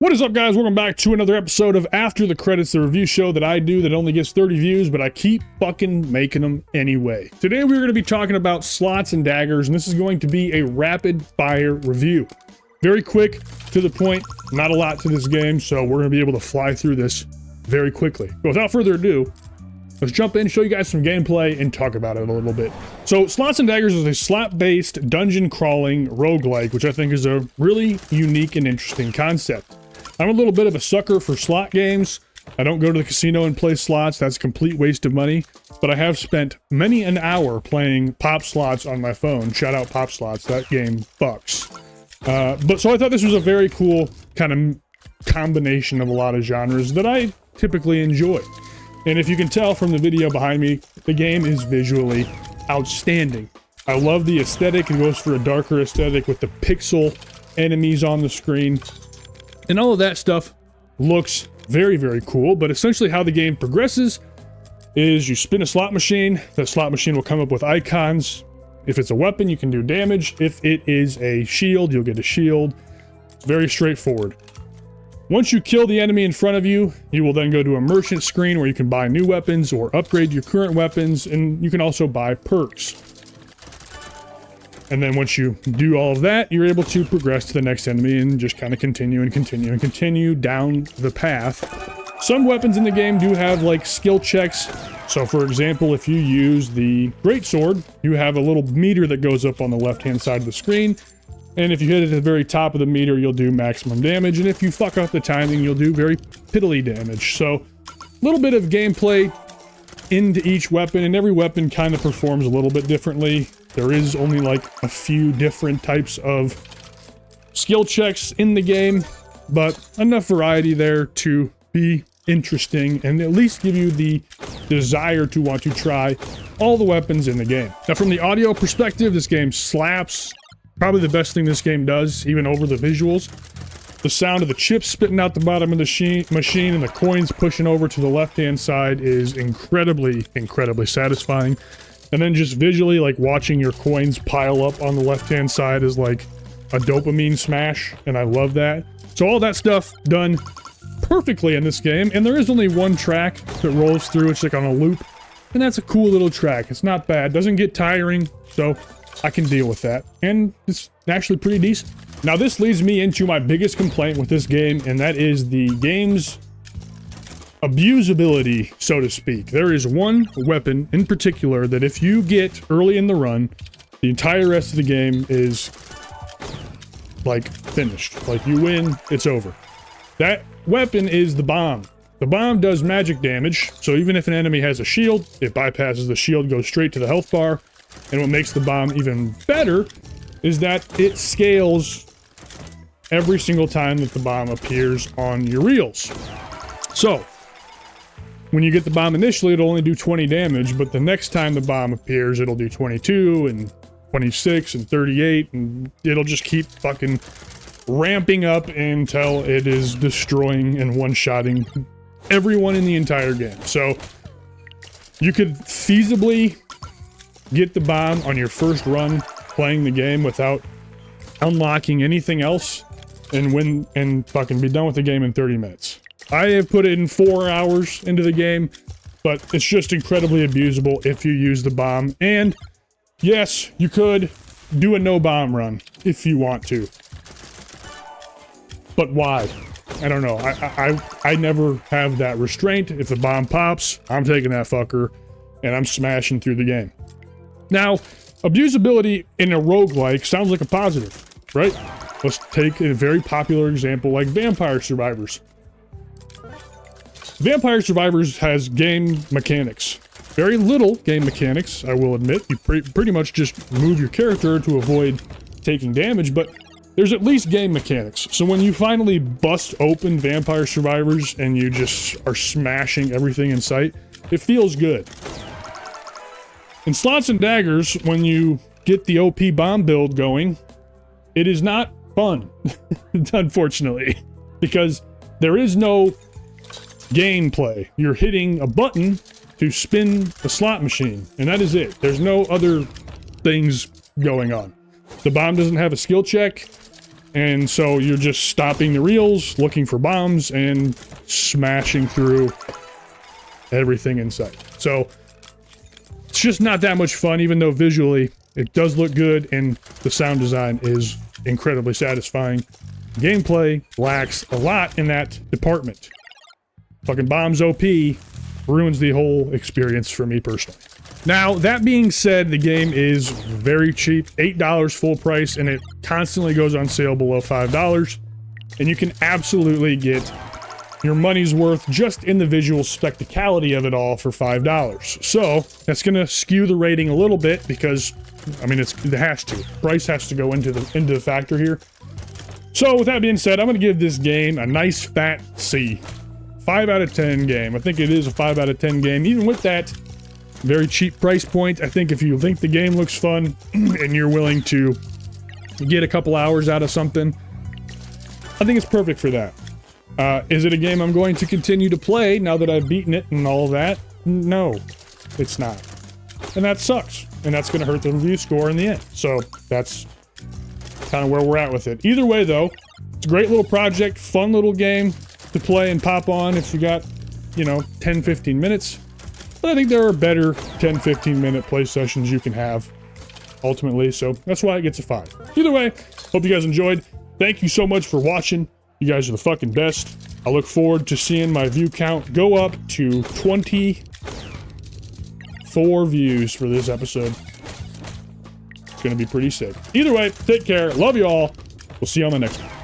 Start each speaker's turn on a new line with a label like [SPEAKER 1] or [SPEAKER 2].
[SPEAKER 1] What is up, guys? Welcome back to another episode of After the Credits, the review show that I do that only gets 30 views, but I keep fucking making them anyway. Today we're going to be talking about Slots and Daggers, and this is going to be a rapid fire review. Very quick, to the point, not a lot to this game, so we're going to be able to fly through this very quickly. But without further ado, let's jump in, show you guys some gameplay, and talk about it a little bit. So, Slots and Daggers is a slot-based, dungeon-crawling roguelike, which I think is a really unique and interesting concept. I'm a little bit of a sucker for slot games. I don't go to the casino and play slots. That's a complete waste of money. But I have spent many an hour playing Pop Slots on my phone. Shout out Pop Slots. That game fucks. So I thought this was a very cool kind of combination of a lot of genres that I typically enjoy. And if you can tell from the video behind me, the game is visually outstanding. I love the aesthetic. It goes for a darker aesthetic with the pixel enemies on the screen. And all of that stuff looks very, very cool, but essentially how the game progresses is you spin a slot machine. That slot machine will come up with icons. If it's a weapon, you can do damage. If it is a shield, you'll get a shield. It's very straightforward. Once you kill the enemy in front of you, you will then go to a merchant screen where you can buy new weapons or upgrade your current weapons, and you can also buy perks. And then once you do all of that, you're able to progress to the next enemy and just kind of continue and continue and continue down the path. Some weapons in the game do have like skill checks. So for example, if you use the greatsword, you have a little meter that goes up on the left-hand side of the screen. And if you hit it at the very top of the meter, you'll do maximum damage. And if you fuck up the timing, you'll do very piddly damage. So a little bit of gameplay into each weapon, and every weapon kind of performs a little bit differently. There is only like a few different types of skill checks in the game, but enough variety there to be interesting and at least give you the desire to want to try all the weapons in the game. Now, from the audio perspective, this game slaps. Probably the best thing this game does, even over the visuals. The sound of the chips spitting out the bottom of the machine and the coins pushing over to the left-hand side is incredibly, incredibly satisfying. And then just visually, like watching your coins pile up on the left-hand side is like a dopamine smash, and I love that. So all that stuff done perfectly in this game, and there is only one track that rolls through. It's like on a loop, and that's a cool little track. It's not bad. Doesn't get tiring, so I can deal with that. And it's actually pretty decent. Now this leads me into my biggest complaint with this game, and that is the game's abusability, so to speak. There is one weapon in particular that if you get early in the run, the entire rest of the game is like finished. Like you win, it's over. That weapon is the bomb. The bomb does magic damage, so even if an enemy has a shield, it bypasses the shield, goes straight to the health bar. And what makes the bomb even better is that it scales every single time that the bomb appears on your reels. So when you get the bomb initially, it'll only do 20 damage, but the next time the bomb appears, it'll do 22 and 26 and 38, and it'll just keep fucking ramping up until it is destroying and one-shotting everyone in the entire game. So you could feasibly get the bomb on your first run playing the game without unlocking anything else and fucking be done with the game in 30 minutes. I have put in 4 hours into the game, but it's just incredibly abusable if you use the bomb. And yes, you could do a no bomb run if you want to. But why? I don't know. I never have that restraint. If the bomb pops, I'm taking that fucker and I'm smashing through the game. Now, abusability in a roguelike sounds like a positive, right? Let's take a very popular example like Vampire Survivors. Vampire Survivors has game mechanics. Very little game mechanics, I will admit. You pretty much just move your character to avoid taking damage, but there's at least game mechanics. So when you finally bust open Vampire Survivors and you just are smashing everything in sight, it feels good. In Slots and Daggers, when you get the OP bomb build going, it is not fun, unfortunately, because there is no gameplay. You're hitting a button to spin the slot machine, and that is it. There's no other things going on. The bomb doesn't have a skill check. And so you're just stopping the reels, looking for bombs, and smashing through everything in sight. So it's just not that much fun, even though visually it does look good and the sound design is incredibly satisfying. Gameplay lacks a lot in that department. Fucking bombs OP ruins the whole experience for me personally. Now, that being said, the game is very cheap, $8 full price, and it constantly goes on sale below $5. And you can absolutely get your money's worth just in the visual spectacality of it all for $5. So that's going to skew the rating a little bit because, I mean, it has to. Price has to go into the factor here. So with that being said, I'm going to give this game a nice fat C. 5 out of 10 game. I think it is a 5 out of 10 game. Even with that very cheap price point, I think if you think the game looks fun and you're willing to get a couple hours out of something, I think it's perfect for that. Is it a game I'm going to continue to play now that I've beaten it and all of that? No, it's not. And that sucks. And that's going to hurt the review score in the end. So that's kind of where we're at with it. Either way, though, it's a great little project, fun little game to play and pop on if you got, you know, 10, 15 minutes. But I think there are better 10, 15 minute play sessions you can have ultimately. So that's why it gets a 5. Either way, hope you guys enjoyed. Thank you so much for watching. You guys are the fucking best. I look forward to seeing my view count go up to 24 views for this episode. It's gonna be pretty sick. Either way, take care. Love you all. We'll see you on the next one.